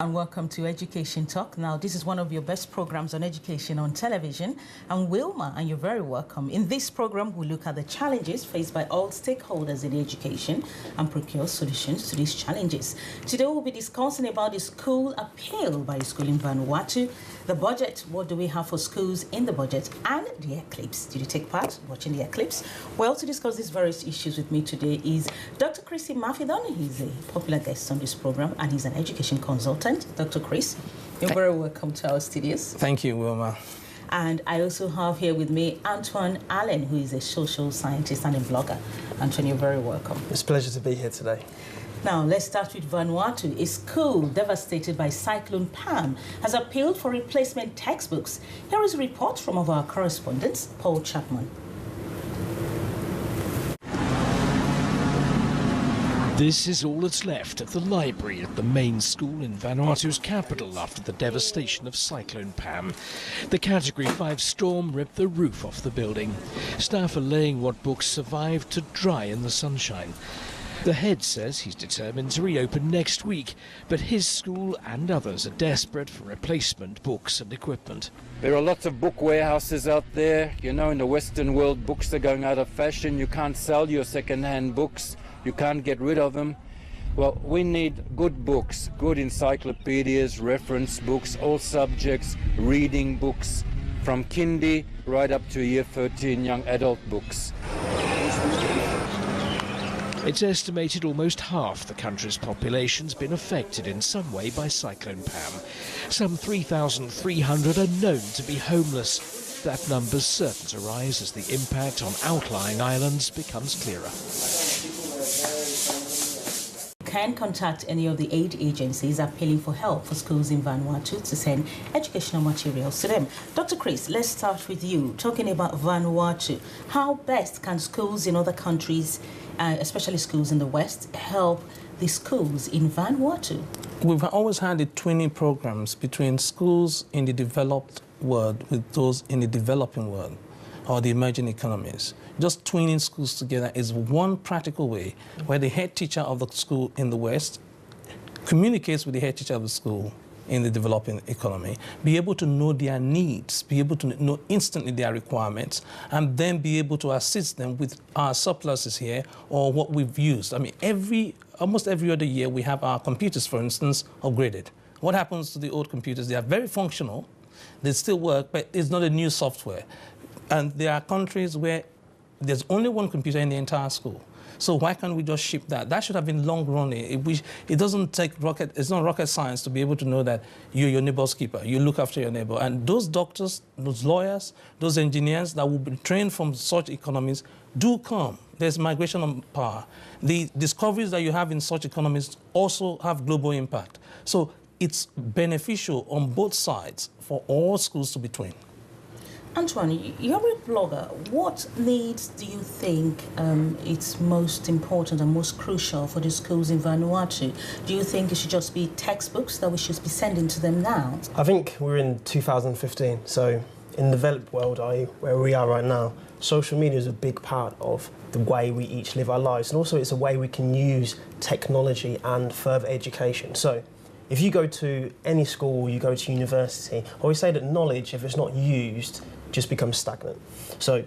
And welcome to Education Talk. Now, this is one of your best programs on education on television. I'm Wilma, and you're very welcome. In this program, we look at the challenges faced by all stakeholders in education and procure solutions to these challenges. Today, we'll be discussing about the school appeal by a school in Vanuatu, the budget, what do we have for schools in the budget, and the eclipse. Did you take part watching the eclipse? Well, to discuss these various issues with me today is Dr. Chris Mafidon. He's a popular guest on this program, and he's an education consultant. Dr. Chris, you're very welcome to our studios. Thank you, Wilma. And I also have here with me Antoine Allen, who is a social scientist and a blogger. Antoine, you're very welcome. It's a pleasure to be here today. Now, let's start with Vanuatu. A school devastated by Cyclone Pam has appealed for replacement textbooks. Here is a report from one of our correspondents, Paul Chapman. This is all that's left of the library at the main school in Vanuatu's capital after the devastation of Cyclone Pam. The Category 5 storm ripped the roof off the building. Staff are laying what books survived to dry in the sunshine. The head says he's determined to reopen next week, but his school and others are desperate for replacement books and equipment. There are lots of book warehouses out there. You know, in the Western world, books are going out of fashion. You can't sell your second-hand books. You can't get rid of them. Well, we need good books, good encyclopedias, reference books, all subjects, reading books, from kindy right up to year 13 young adult books. It's estimated almost half the country's population's been affected in some way by Cyclone Pam. Some 3,300 are known to be homeless. That number's certain to rise as the impact on outlying islands becomes clearer. Can contact any of the aid agencies appealing for help for schools in Vanuatu to send educational materials to them. Dr. Chris, let's start with you. Talking about Vanuatu, how best can schools in other countries, especially schools in the West, help the schools in Vanuatu? We've always had the twinning programs between schools in the developed world with those in the developing world or the emerging economies. Just twinning schools together is one practical way where the head teacher of the school in the West communicates with the head teacher of the school in the developing economy, be able to know their needs, be able to know instantly their requirements, and then be able to assist them with our surpluses here or what we've used. I mean, almost every other year we have our computers, for instance, upgraded. What happens to the old computers? They are very functional, they still work, but it's not a new software. And there are countries where there's only one computer in the entire school. So why can't we just ship that? That should have been long running. It doesn't take it's not rocket science to be able to know that you're your neighbor's keeper. You look after your neighbor. And those doctors, those lawyers, those engineers that will be trained from such economies do come. There's migration of power. The discoveries that you have in such economies also have global impact. So it's beneficial on both sides for all schools to be trained. Antoine, you're a blogger. What needs do you think it's most important and most crucial for the schools in Vanuatu? Do you think it should just be textbooks that we should be sending to them now? I think we're in 2015, so in the developed world, where we are right now, social media is a big part of the way we each live our lives, and also it's a way we can use technology and further education. So if you go to any school, you go to university, I always say that knowledge, if it's not used, just becomes stagnant. So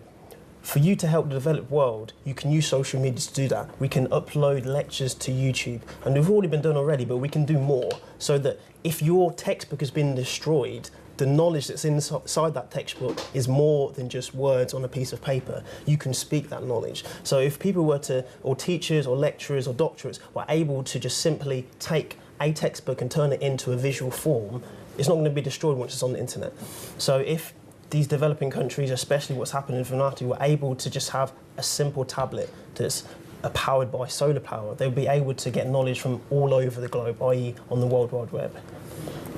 for you to help the developed world, you can use social media to do that. We can upload lectures to YouTube, and we've already been done already, but we can do more, so that if your textbook has been destroyed, the knowledge that's inside that textbook is more than just words on a piece of paper. You can speak that knowledge. So if people were to, or teachers or lecturers or doctorates were able to just simply take a textbook and turn it into a visual form, it's not going to be destroyed once it's on the internet. So if these developing countries, especially what's happened in Vanuatu, were able to just have a simple tablet that's powered by solar power, they'll be able to get knowledge from all over the globe, i.e. on the World Wide Web.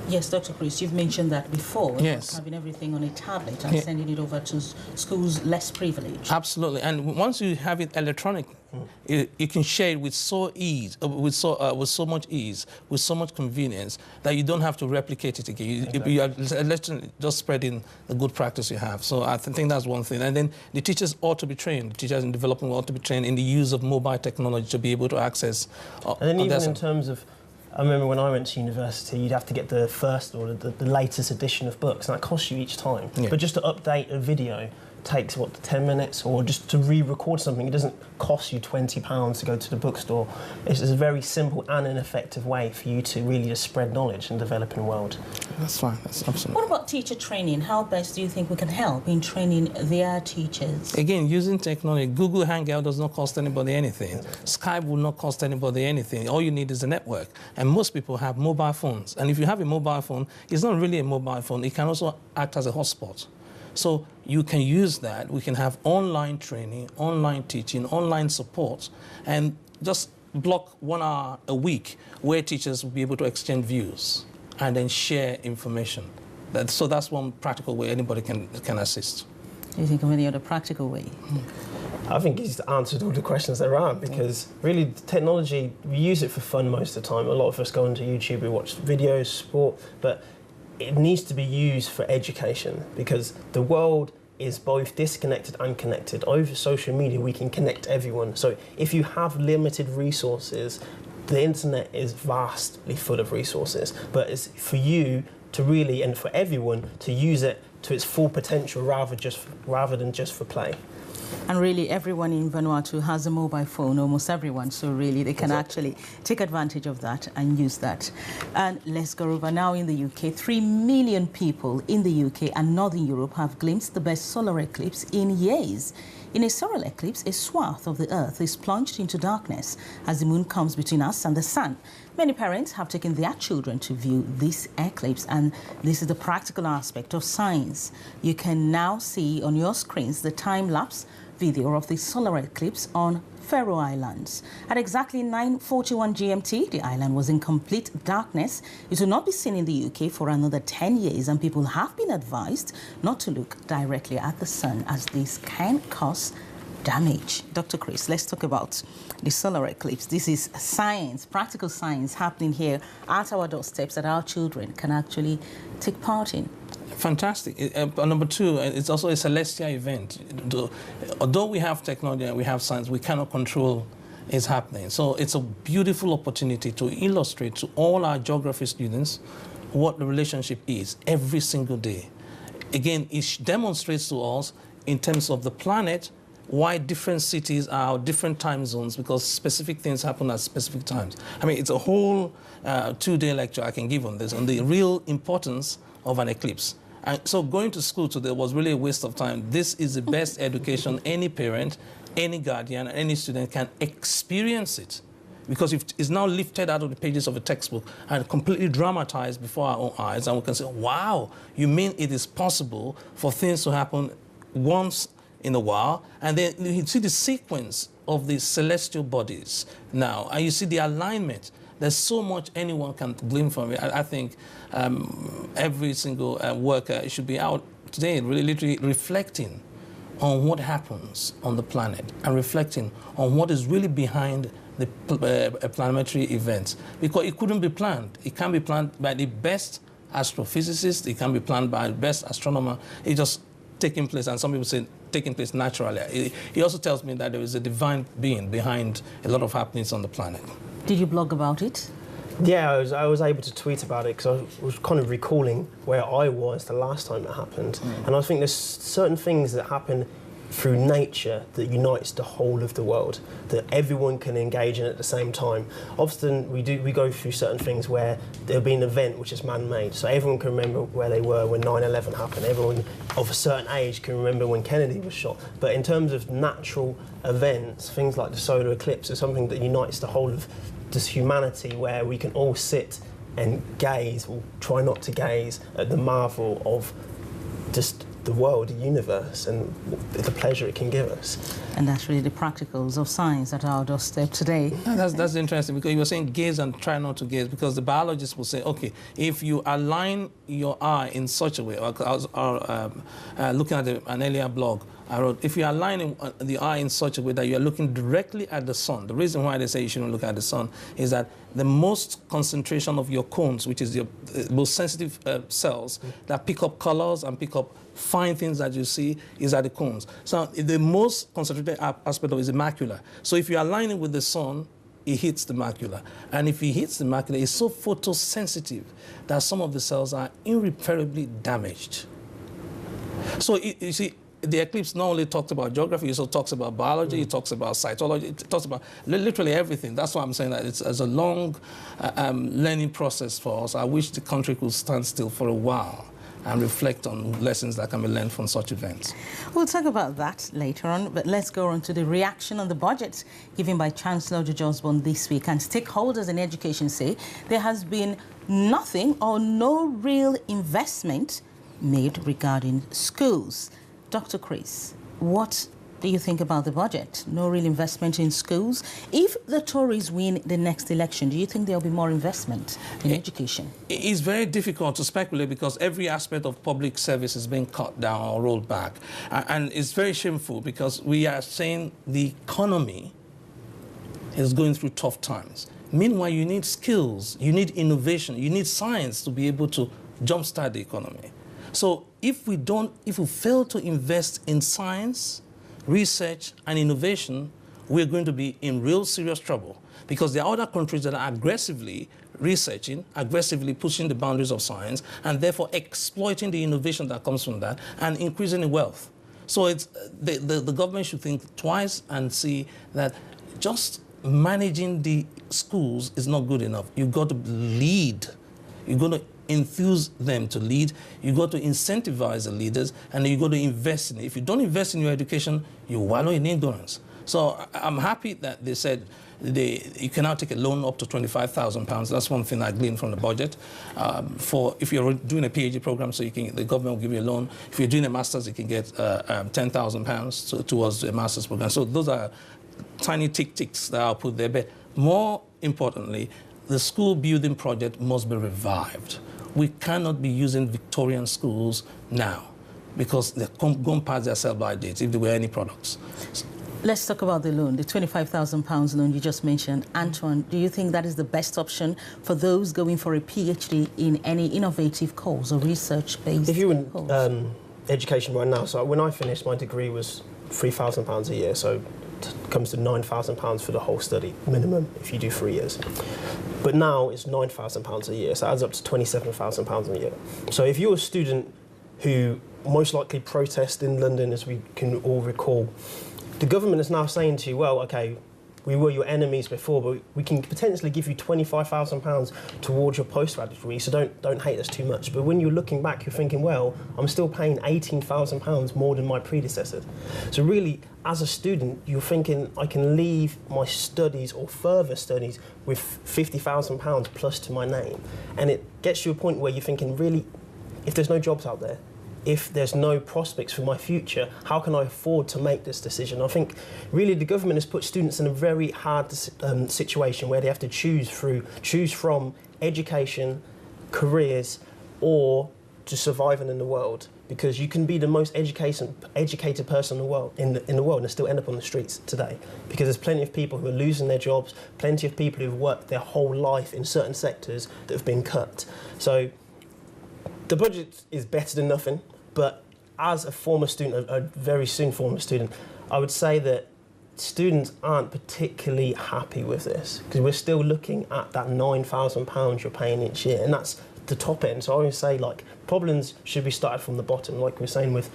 Yes, Dr. Chris, you've mentioned that before. Yes. Having everything on a tablet and sending it over to schools less privileged. Absolutely, and once you have it electronic, you can share it with so much ease, with so much convenience that you don't have to replicate it again. You are literally just spreading the good practice you have. So I think that's one thing. And then the teachers ought to be trained. The teachers in development ought to be trained in the use of mobile technology to be able to access. And then even in terms of I remember when I went to university, you'd have to get the first or the latest edition of books, and that costs you each time. Yeah. But just to update a video takes, what, 10 minutes? Or just to re-record something, it doesn't cost you £20 to go to the bookstore. It's a very simple and an effective way for you to really just spread knowledge and develop in the world. That's fine, that's absolutely. What about teacher training? How best do you think we can help in training their teachers? Again, using technology, Google Hangout does not cost anybody anything. Skype will not cost anybody anything. All you need is a network. And most people have mobile phones. And if you have a mobile phone, it's not really a mobile phone. It can also act as a hotspot. So you can use that. We can have online training, online teaching, online support, and just block 1 hour a week where teachers will be able to exchange views and then share information. So that's one practical way anybody can assist. Do you think of any other practical way? I think he's answered all the questions there are, because really technology, we use it for fun most of the time. A lot of us go onto YouTube, we watch videos, sport, but it needs to be used for education, because the world is both disconnected and connected. Over social media, we can connect everyone. So if you have limited resources, the internet is vastly full of resources, but it's for you to really, and for everyone, to use it to its full potential rather than just for play. And really, everyone in Vanuatu has a mobile phone, almost everyone, so really they can actually take advantage of that and use that. And let's go over now in the UK. 3 million people in the UK and Northern Europe have glimpsed the best solar eclipse in years. In a solar eclipse, a swath of the Earth is plunged into darkness as the moon comes between us and the sun. Many parents have taken their children to view this eclipse, and this is the practical aspect of science. You can now see on your screens the time-lapse video of the solar eclipse on Faroe Islands. At exactly 9:41 GMT, the island was in complete darkness. It will not be seen in the UK for another 10 years, and people have been advised not to look directly at the sun, as this can cause damage. Dr. Chris, let's talk about the solar eclipse. This is science, practical science happening here at our doorsteps that our children can actually take part in. Fantastic. Number two, it's also a celestial event. Although we have technology and we have science, we cannot control it's happening. So it's a beautiful opportunity to illustrate to all our geography students what the relationship is every single day. Again, it demonstrates to us in terms of the planet why different cities are different time zones, because specific things happen at specific times. I mean, it's a whole 2-day lecture I can give on this, on the real importance of an eclipse. And so going to school today was really a waste of time. This is the best education any parent, any guardian, any student can experience it, because it's now lifted out of the pages of a textbook and completely dramatized before our own eyes, and we can say, wow, you mean it is possible for things to happen once in a while, and then you see the sequence of the celestial bodies now, and you see the alignment. There's so much anyone can glean from it. I think every single worker should be out today really literally reflecting on what happens on the planet and reflecting on what is really behind the planetary events, because it couldn't be planned. It can be planned by the best astrophysicists, it can be planned by the best astronomer. It's just taking place, and some people say taking place naturally. He also tells me that there is a divine being behind a lot of happenings on the planet. Did you blog about it? Yeah, I was able to tweet about it because I was kind of recalling where I was the last time it happened. And I think there's certain things that happen through nature that unites the whole of the world, that everyone can engage in at the same time. Often we go through certain things where there'll be an event which is man-made, so everyone can remember where they were when 9/11 happened. Everyone of a certain age can remember when Kennedy was shot. But in terms of natural events, things like the solar eclipse is something that unites the whole of this humanity, where we can all sit and gaze, or try not to gaze, at the marvel of just the world, the universe, and the pleasure it can give us. And that's really the practicals of science at our doorstep today. That's interesting, because you were saying gaze and try not to gaze, because the biologists will say, okay, if you align your eye in such a way, I was looking at an earlier blog, I wrote, if you align the eye in such a way that you are looking directly at the sun, the reason why they say you shouldn't look at the sun is that the most concentration of your cones, which is your most sensitive cells that pick up colors and pick up fine things that you see, is at the cones. So the most concentrated aspect of it is the macula. So if you align it with the sun, it hits the macula. And if it hits the macula, it's so photosensitive that some of the cells are irreparably damaged. So you see, the eclipse not only talks about geography, it also talks about biology, it talks about cytology, it talks about literally everything. That's why I'm saying that it's a long learning process for us. I wish the country could stand still for a while and reflect on lessons that can be learned from such events. We'll talk about that later on, but let's go on to the reaction on the budget given by Chancellor George Osborne this week. And stakeholders in education say there has been nothing or no real investment made regarding schools. Dr. Chris, what do you think about the budget? No real investment in schools. If the Tories win the next election, do you think there'll be more investment in education? It's very difficult to speculate because every aspect of public service is being cut down or rolled back. And it's very shameful because we are saying the economy is going through tough times. Meanwhile, you need skills, you need innovation, you need science to be able to jumpstart the economy. So if we fail to invest in science, research and innovation, we're going to be in real serious trouble because there are other countries that are aggressively researching, aggressively pushing the boundaries of science and therefore exploiting the innovation that comes from that and increasing in wealth. So it's, the government should think twice and see that just managing the schools is not good enough. You've got to lead. You've got to enthuse them to lead. You've got to incentivize the leaders, and you've got to invest in it. If you don't invest in your education, you wallow in ignorance. So I'm happy that they said you can now take a loan up to £25,000. That's one thing I gleaned from the budget. If you're doing a PhD program, so the government will give you a loan. If you're doing a master's, you can get £10,000 towards a master's program. So those are tiny tick-ticks that I'll put there. But more importantly, the school building project must be revived. We cannot be using Victorian schools now because they're gone past their sell-by dates if there were any products. Let's talk about the loan, the £25,000 loan you just mentioned. Antoine, do you think that is the best option for those going for a PhD in any innovative course or research-based If you were in education right now, so when I finished, my degree was £3,000 a year, so it comes to £9,000 for the whole study, minimum, if you do 3 years. But now it's £9,000 a year, so it adds up to £27,000 a year. So if you're a student who most likely protest in London, as we can all recall, the government is now saying to you, well, OK, we were your enemies before, but we can potentially give you £25,000 towards your postgraduate degree, so don't hate us too much. But when you're looking back, you're thinking, well, I'm still paying £18,000 more than my predecessors. So really, as a student, you're thinking, I can leave my studies or further studies with £50,000 plus to my name. And it gets to a point where you're thinking, really, if there's no jobs out there, if there's no prospects for my future, how can I afford to make this decision? I think really the government has put students in a very hard situation where they have to choose from education, careers, or just surviving in the world. Because you can be the most educated person in the world and still end up on the streets today. Because there's plenty of people who are losing their jobs, plenty of people who've worked their whole life in certain sectors that have been cut. So the budget is better than nothing. But as a former student, a very soon former student, I would say that students aren't particularly happy with this because we're still looking at that £9,000 you're paying each year, and that's the top end. So I always say, like, problems should be started from the bottom, like we're saying with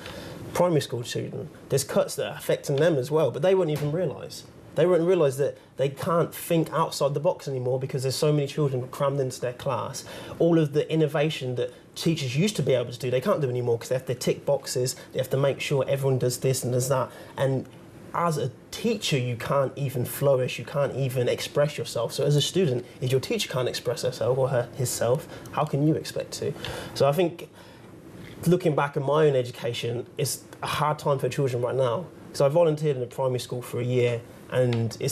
primary school children. There's cuts that are affecting them as well, but they won't even realise. They won't realise that they can't think outside the box anymore because there's so many children crammed into their class. All of the innovation that teachers used to be able to do, they can't do anymore because they have to tick boxes, they have to make sure everyone does this and does that. And as a teacher, you can't even flourish, you can't even express yourself. So as a student, if your teacher can't express herself or himself, how can you expect to? So I think looking back at my own education, it's a hard time for children right now. So I volunteered in a primary school for a year, and I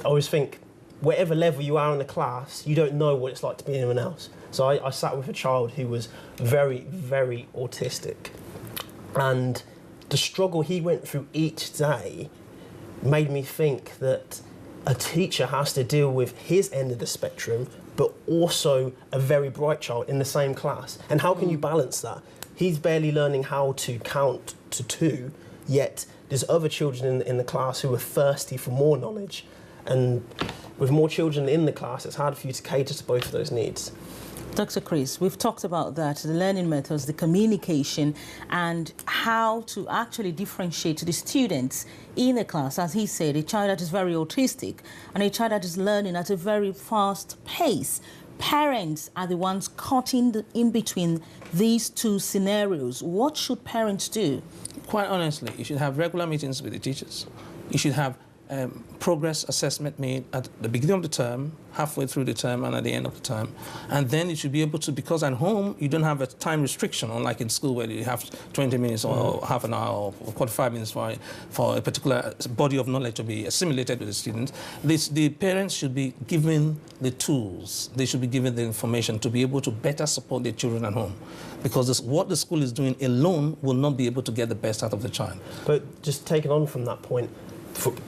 always think, whatever level you are in the class, you don't know what it's like to be anyone else. So I sat with a child who was very, very autistic. And the struggle he went through each day made me think that a teacher has to deal with his end of the spectrum, but also a very bright child in the same class. And how can you balance that? He's barely learning how to count to 2, yet there's other children in the class who are thirsty for more knowledge. And with more children in the class, it's harder for you to cater to both of those needs. Dr. Chris, we've talked about that, the learning methods, the communication, and how to actually differentiate the students in a class. As he said, a child that is very autistic and a child that is learning at a very fast pace. Parents are the ones caught in between these two scenarios. What should parents do? Quite honestly, you should have regular meetings with the teachers. You should have progress assessment made at the beginning of the term, halfway through the term, and at the end of the term. And then you should be able to, because at home you don't have a time restriction, unlike in school where you have 20 minutes or half an hour or 45 minutes for a particular body of knowledge to be assimilated with the students. The parents should be given the tools, they should be given the information to be able to better support their children at home. Because what the school is doing alone will not be able to get the best out of the child. But just taking on from that point,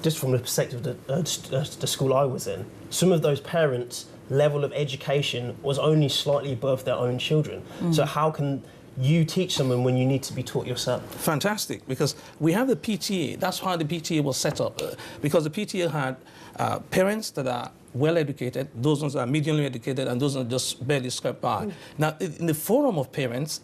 just from the perspective of the school I was in, some of those parents' level of education was only slightly above their own children. So how can you teach someone when you need to be taught yourself? Fantastic, because we have the PTA. That's how the PTA was set up, because the PTA had parents that are well educated, those ones that are mediumly educated, and those that just barely scrape by. Now, in the forum of parents,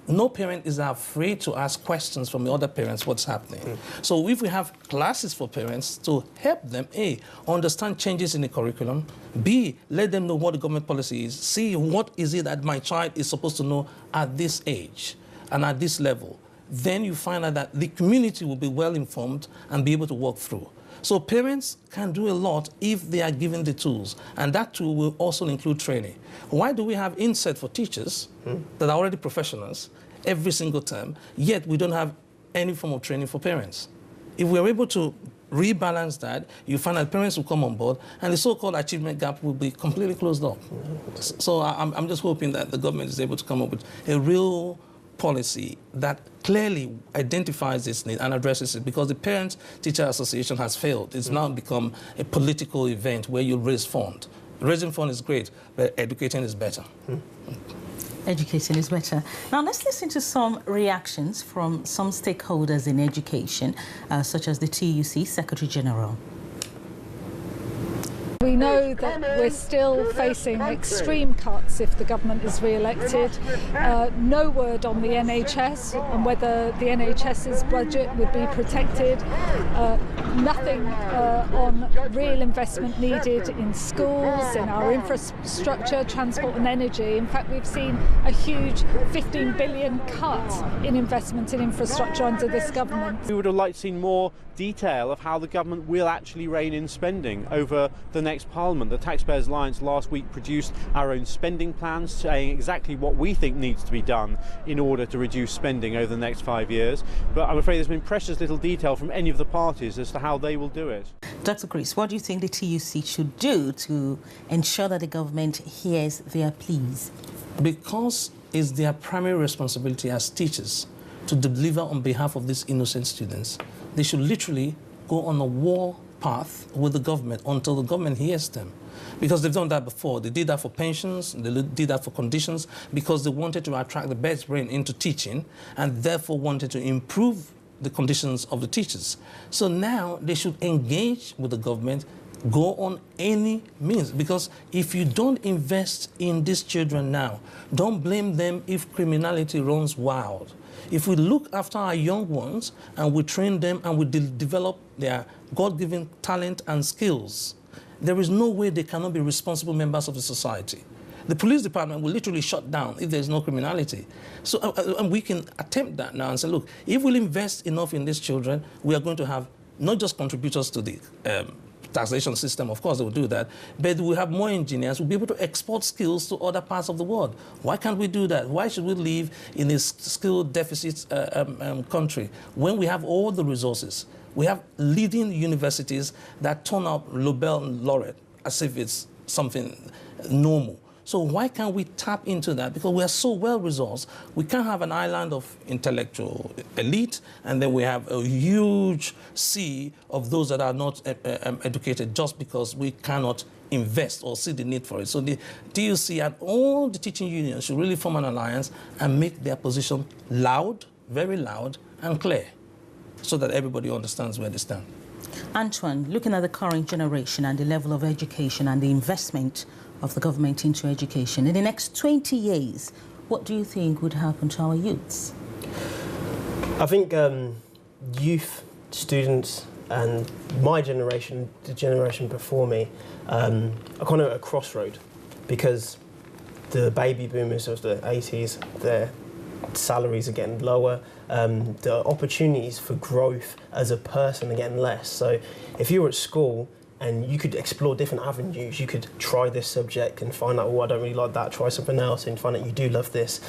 no parent is afraid to ask questions from the other parents what's happening. So if we have classes for parents to help them, A, understand changes in the curriculum, B, let them know what the government policy is, C, what is it that my child is supposed to know at this age and at this level, then you find out that the community will be well informed and be able to work through. So parents can do a lot if they are given the tools, and that tool will also include training. Why do we have inset for teachers that are already professionals every single term, yet we don't have any form of training for parents? If we're able to rebalance that, you find that parents will come on board, and the so-called achievement gap will be completely closed up. So I'm just hoping that the government is able to come up with a real policy that clearly identifies its need and addresses it, because the Parent-Teacher Association has failed. It's now become a political event where you raise funds. Raising funds is great, but educating is better. Educating is better. Now let's listen to some reactions from some stakeholders in education, such as the TUC Secretary General. We know that we're still facing extreme cuts if the government is re-elected. No word on the NHS and whether the NHS's budget would be protected. Nothing on real investment needed in schools, in our infrastructure, transport and energy. In fact, we've seen a huge 15 billion cut in investment in infrastructure under this government. We would have liked to see more detail of how the government will actually rein in spending over the next Parliament. The Taxpayers Alliance last week produced our own spending plans saying exactly what we think needs to be done in order to reduce spending over the next 5 years. But I'm afraid there's been precious little detail from any of the parties as to how they will do it. Dr. Chris, what do you think the TUC should do to ensure that the government hears their pleas? Because it's their primary responsibility as teachers to deliver on behalf of these innocent students, they should literally go on a war path with the government until the government hears them. Because they've done that before. They did that for pensions, they did that for conditions, because they wanted to attract the best brain into teaching and therefore wanted to improve the conditions of the teachers. So now they should engage with the government, go on any means, because if you don't invest in these children now, don't blame them if criminality runs wild. If we look after our young ones and we train them and we develop their God-given talent and skills, there is no way they cannot be responsible members of the society. The police department will literally shut down if there's no criminality. So and we can attempt that now and say, look, if we'll invest enough in these children, we are going to have not just contributors to the taxation system, of course they will do that, but we have more engineers, we'll be able to export skills to other parts of the world. Why can't we do that? Why should we live in a skill deficit country when we have all the resources? We have leading universities that turn out Nobel laureate as if it's something normal. So why can't we tap into that? Because we are so well-resourced. We can't have an island of intellectual elite, and then we have a huge sea of those that are not educated just because we cannot invest or see the need for it. So the TUC and all the teaching unions should really form an alliance and make their position loud, very loud, and clear, so that everybody understands where they stand. Antoine, looking at the current generation and the level of education and the investment of the government into education, in the next 20 years, what do you think would happen to our youths? I think youth, students, and my generation, the generation before me, are kind of at a crossroad, because the baby boomers of the 80s, their salaries are getting lower, the opportunities for growth as a person are getting less. So if you were at school and you could explore different avenues, you could try this subject and find out, oh, I don't really like that, try something else and find out you do love this.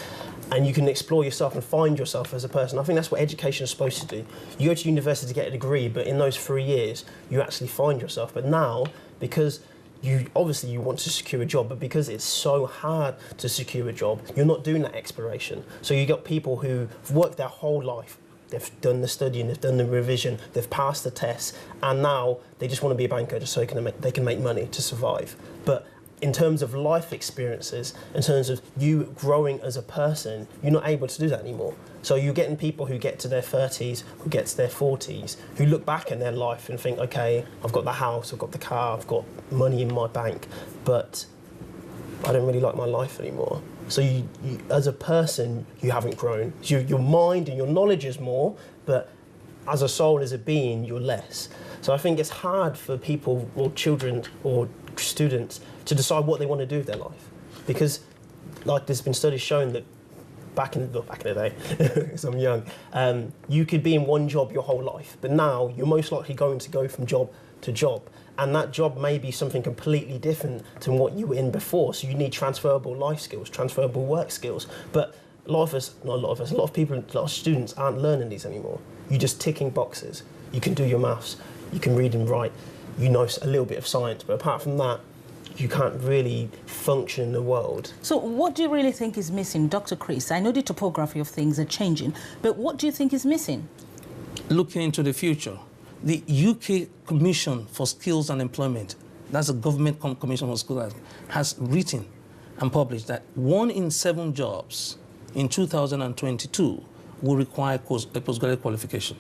And you can explore yourself and find yourself as a person. I think that's what education is supposed to do. You go to university to get a degree, but in those 3 years, you actually find yourself. But now, because you want to secure a job, but because it's so hard to secure a job, you're not doing that exploration. So you got people who've worked their whole life. They've done the studying, they've done the revision, they've passed the tests, and now they just want to be a banker just so they can make money to survive. But in terms of life experiences, in terms of you growing as a person, you're not able to do that anymore. So you're getting people who get to their 30s, who get to their 40s, who look back at their life and think, okay, I've got the house, I've got the car, I've got money in my bank, but I don't really like my life anymore. So you as a person, you haven't grown. Your mind and your knowledge is more, but as a soul, as a being, you're less. So I think it's hard for people or children or students to decide what they want to do with their life, because like there's been studies showing that back in the day, because I'm young, you could be in one job your whole life, but now you're most likely going to go from job to job, and that job may be something completely different to what you were in before. So you need transferable life skills, transferable work skills. But a lot of people, a lot of students aren't learning these anymore. You're just ticking boxes. You can do your maths, you can read and write, you know a little bit of science, but apart from that, you can't really function in the world. So what do you really think is missing, Dr. Chris? I know the topography of things are changing, but what do you think is missing? Looking into the future, the UK Commission for Skills and Employment, that's a government commission for skills, has written and published that 1 in 7 jobs in 2022 will require a postgraduate qualification.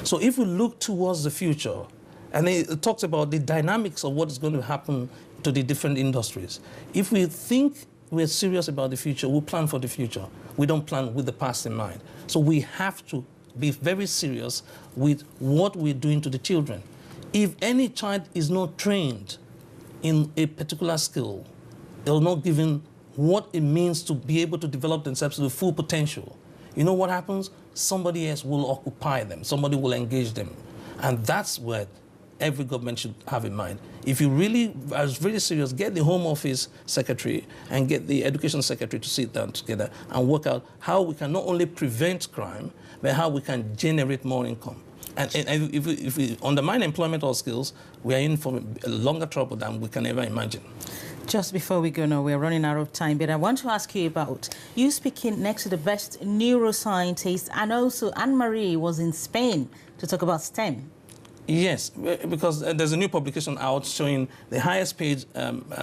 So if we look towards the future, and it talks about the dynamics of what is going to happen to the different industries. If we think we're serious about the future, we plan for the future. We don't plan with the past in mind. So we have to be very serious with what we're doing to the children. If any child is not trained in a particular skill, they're not given what it means to be able to develop themselves to the full potential, you know what happens? Somebody else will occupy them. Somebody will engage them. And that's what every government should have in mind. If you really are really serious, get the Home Office Secretary and get the Education Secretary to sit down together and work out how we can not only prevent crime, but how we can generate more income. And if we undermine employment or skills, we are in for a longer trouble than we can ever imagine. Just before we go now, we're running out of time, but I want to ask you about you speaking next to the best neuroscientist, and also Anne-Marie was in Spain to talk about STEM. Yes, because there's a new publication out showing the highest paid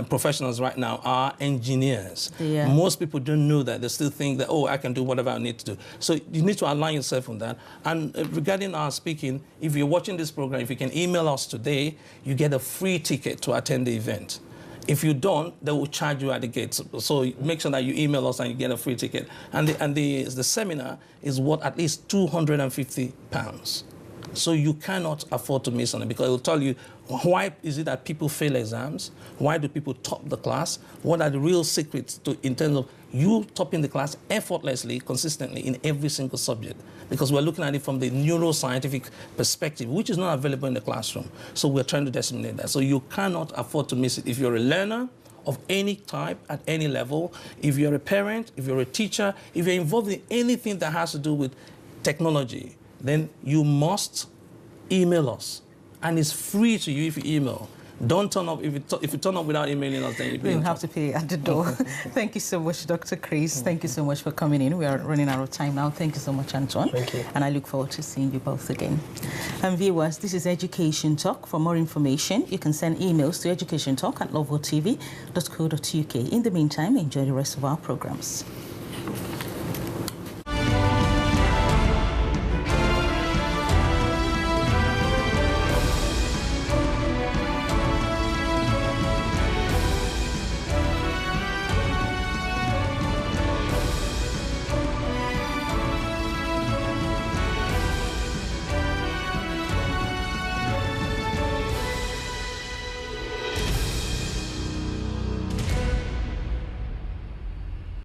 professionals right now are engineers. Yeah. Most people don't know that. They still think that, oh, I can do whatever I need to do. So you need to align yourself on that. And regarding our speaking, if you're watching this program, if you can email us today, you get a free ticket to attend the event. If you don't, they will charge you at the gate. So make sure that you email us and you get a free ticket. And the seminar is worth at least £250. So you cannot afford to miss on it, because it will tell you why is it that people fail exams, why do people top the class, what are the real secrets in terms of you topping the class effortlessly, consistently in every single subject, because we're looking at it from the neuroscientific perspective, which is not available in the classroom. So we're trying to disseminate that. So you cannot afford to miss it. If you're a learner of any type, at any level, if you're a parent, if you're a teacher, if you're involved in anything that has to do with technology, then you must email us. And it's free to you if you email. Don't turn up, if you turn up without emailing us, then you'll have to pay at the door. Thank you so much, Dr. Chris. Thank you so much for coming in. We are running out of time now. Thank you so much, Antoine. Thank you. And I look forward to seeing you both again. And viewers, this is Education Talk. For more information, you can send emails to educationtalk@lovewatv.co.uk. In the meantime, enjoy the rest of our programs.